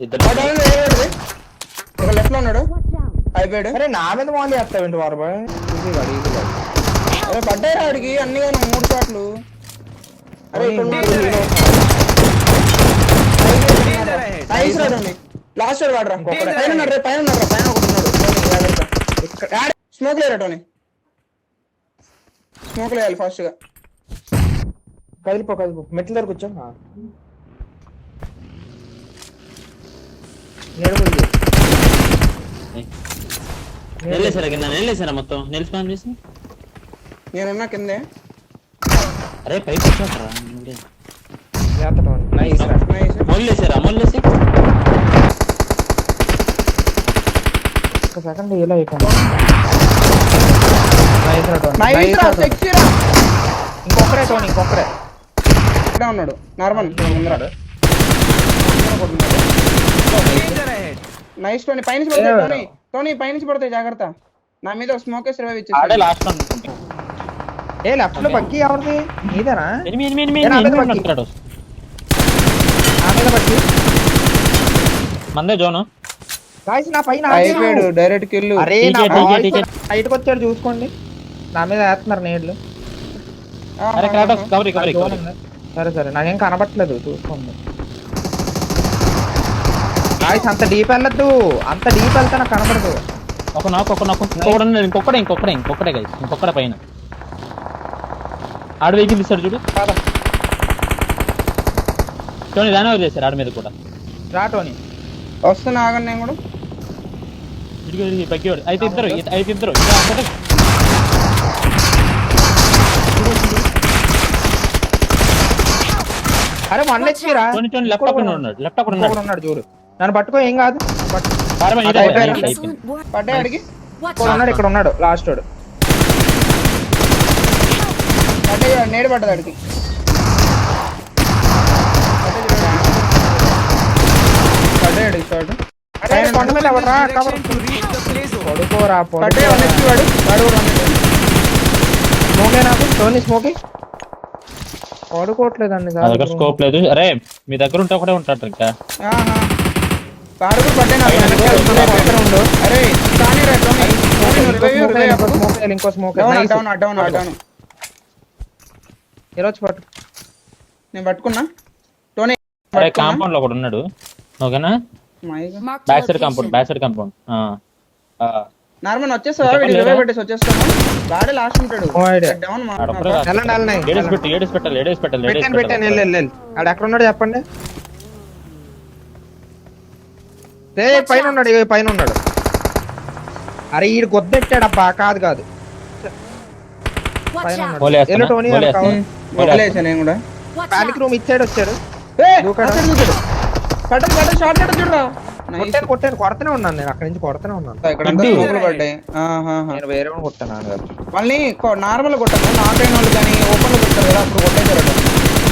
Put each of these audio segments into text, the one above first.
ఇద్దరు ఒక లెఫ్ట్ లో ఉన్నాడు అయిపోయాడు. అరే నా మీద వాళ్ళు చేస్తావేంటి వారు బాయ్ అరే పడ్డాయి ఆడికి అన్ని 3 షాట్లు. అరే ఇక్కడ నైస్ రాడండి లాస్ట్ సైడ్ వాడరా పైన ఉన్నాడు రే పైన ఉన్నాడు పైన ఒకటి ఉన్నాడు. స్మోక్ లేరా టోనీ స్మోక్ లేయాలి ఫాస్ట్ గా. కదిలిపో మెట్ల దగ్గర కూర్చో. నిల్లేసారా కింద నిల్లేసారా మొత్తం నిలిచిపోయాను చేసి నేనున్నా కిందే. అరే పైకి వచ్చారా మొల్లేసారా మొల్లేసి ఒక సెకండ్ ఇలా అయిపోయింది. ఇంకొకరే టోనీ ఇంకొకరే ఇక్కడే ఉన్నాడు నార్మల్ ముందర. నైస్ టోనీ పైనుంచి పడతాయి టోనీ పైనుంచి పడతాయి జాగ్రత్త. నా మీద స్మోక్ రివైవ్ ఇచ్చేసి లాస్ట్ అనుకుంటా. ఏ లెఫ్ట్ లో బగ్గి ఎవరిది నీదేనా? మందే జోను గాయ్స్ నా పైన అయిపోయాడు డైరెక్ట్ కిల్. అరే బయటకు వచ్చాడు చూసుకోండి. నా మీద వేస్తున్నారు నేడ్లు. సరే సరే నాకేం కనబట్టలేదు చూసుకోండి. గాయ్స్ అంత డీప్ వెళ్ళద్దు. అంత డీప్ వెళ్తే నాకు కనబడదు. ఒక నాకు ఇంకొకటే గైస్ ఇంకొకటే పైన ఆడు వెహికల్ ఇస్తాడు చూడు. టోనీ దాని ఎవరు చేశారు ఆడ మీద కూడా రా టోనీ వస్తున్నా ఆగండి నేను కూడా. బగ్గివాడు అయితే ఇద్దరు అరే వన్ హెచ్పీరా లెఫ్ట్ అక్కడ ఉన్నాడు చూడు. నన్ను పట్టుకో ఏం కాదు. పడ్డా అడిగి ఉన్నాడు ఇక్కడ ఉన్నాడు లాస్ట్ వాడు. పడ్డా నేడు పడ్డది అడిగి పడ్డాడు షాట్. కొండ మీద ఎవడరా పడుకోరా పడ్డా వాడు వాడు కూడా స్మోకే నాకు టోనీ స్మోకే పడుకోవట్లేదండి. స్కోప్ లేదు. అరే మీ దగ్గర ఉంటే ఒకటే ఉంటాడు ఇంకా ఇంకో స్మోక్ ఈరోజు పట్టు. నేను పట్టుకున్నా టోనీ కాంపౌండ్ లో కూడా ఉన్నాడు. ఓకేనా బ్యాక్ సైడ్ కాంపౌండ్ నార్మల్ వచ్చేస్తావా పెట్టేసి వచ్చేస్తాను. వాడే లాస్ట్ ఉంటాడు డౌన్. ఏడేసి పెట్టాలి. ఆడు ఎక్కడ ఉన్నాడు చెప్పండి. పైన ఉన్నాడు పైన ఉన్నాడు. అరే ఈడు గొద్దెట్టాడు అబ్బా. కాదు నేను కూడా ప్యానిక్ రూమ్ ఇచ్చాడు వచ్చాడు. కొట్టాను కొడతనే ఉన్నాను నేను. అక్కడ నుంచి కొడతనే ఉన్నాను. పడ్డాయి వేరే కొట్టాను మళ్ళీ నార్మల్ కొట్టాను. నాకైన వాళ్ళు కానీ ఓపెన్ లో కొట్టారు కదా అప్పుడు కొట్టేశారు.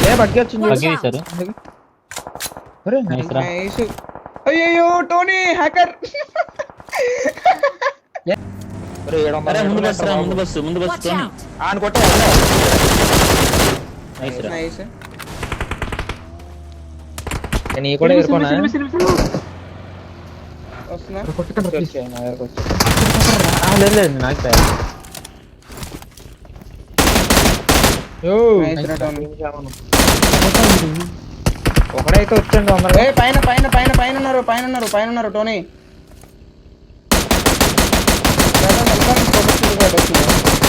ఏ బగ్గి వచ్చింది. అయ్యో టోనీ హ్యాకర్. ముందు బస్సు ఆయన కొట్టే నీ కూడా ఎదుర్కొన్నా. ఒకడైతే వచ్చండి పైన టోనీ.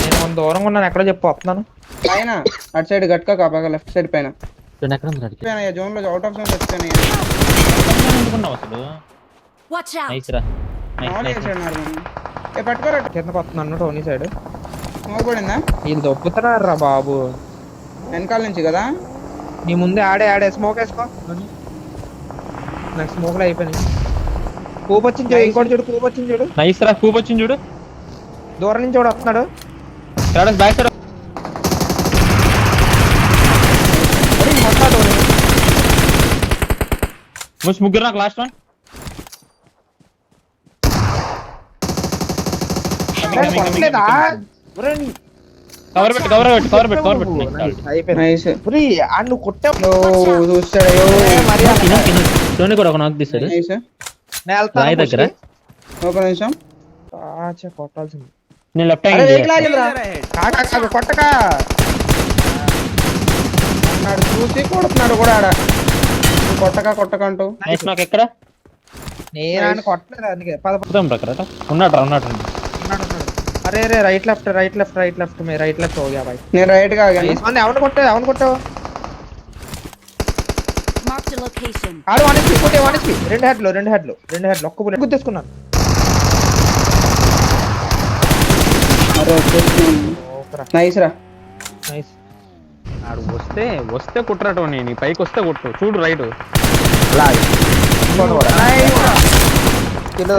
నేను కొంత దూరంగా ఉన్నాను. ఎక్కడో చెప్పు వస్తున్నాను. పైన అటు సైడ్ గట్కా కాపాగా లెఫ్ట్ సైడ్ పైన జోన్ లో అవుట్ ఆఫ్ జోన్ వచ్చిపోయినాయి. పట్టుకోరా కిందకు వస్తున్నాను టోనీ సైడ్. పడిందా వీళ్ళు దొబ్బుతున్నారు రా బాబు వెనకాల నుంచి కదా. నీ ముందే ఆడే స్మోక్ వేసుకో. నాకు స్మోక్లు అయిపోయినాయి. కూపు వచ్చింది చూడు. ఇంకోటి చూడు కూపు వచ్చింది చూడు. నైస్ రా కూపు వచ్చింది చూడు. దూరం నుంచి కూడా వస్తున్నాడు. బ్యాక్ సైడ్ ముగ్గురు నాకు లాస్ట్ వన్. కవర్ పెట్టు అయిపోయింది నైస్ పురి అన్ను కొట్టావు చూస్తాడు మరి టోనీ కూడా ఒక నాక్ తీసాడు నైస్ నేను వెళ్తాను రాయి దగ్గర ఒక నిమిషం కొట్టాల్సింది నేను లెఫ్ట్ అరే వెహికల్ హ్యాండ్ ఆగిందిరా కాక కొట్టక అన్నాడు చూసి కొడుతున్నాడు కూడా ఆడ కొట్టక అంటూ నైస్ నాకు ఎక్కడ నేను ఆయన కొట్టలేదు అందుకే పద చూద్దాం ప్రకారం ఉన్నాడు ఉన్నాడు. అరే రే రైట్ లెఫ్ట్ మే రైట్ లెఫ్ట్ हो गया भाई నేను రైట్ గా ఆగాను इसमें ఎవరు కొట్టావు Marked a location. ఆడు వానికి కొట్టే వానికి రెండు హెడ్లు ఒక్క బుల్లెట్ గుద్దేసుకున్నాను నైస్ రా నైస్ ఆడు వస్తే కుట్రా టోనీ నీ పైకి వస్తే కొట్టు చూడు రైట్ లాగ్ ఇంకోటి కూడా కిలో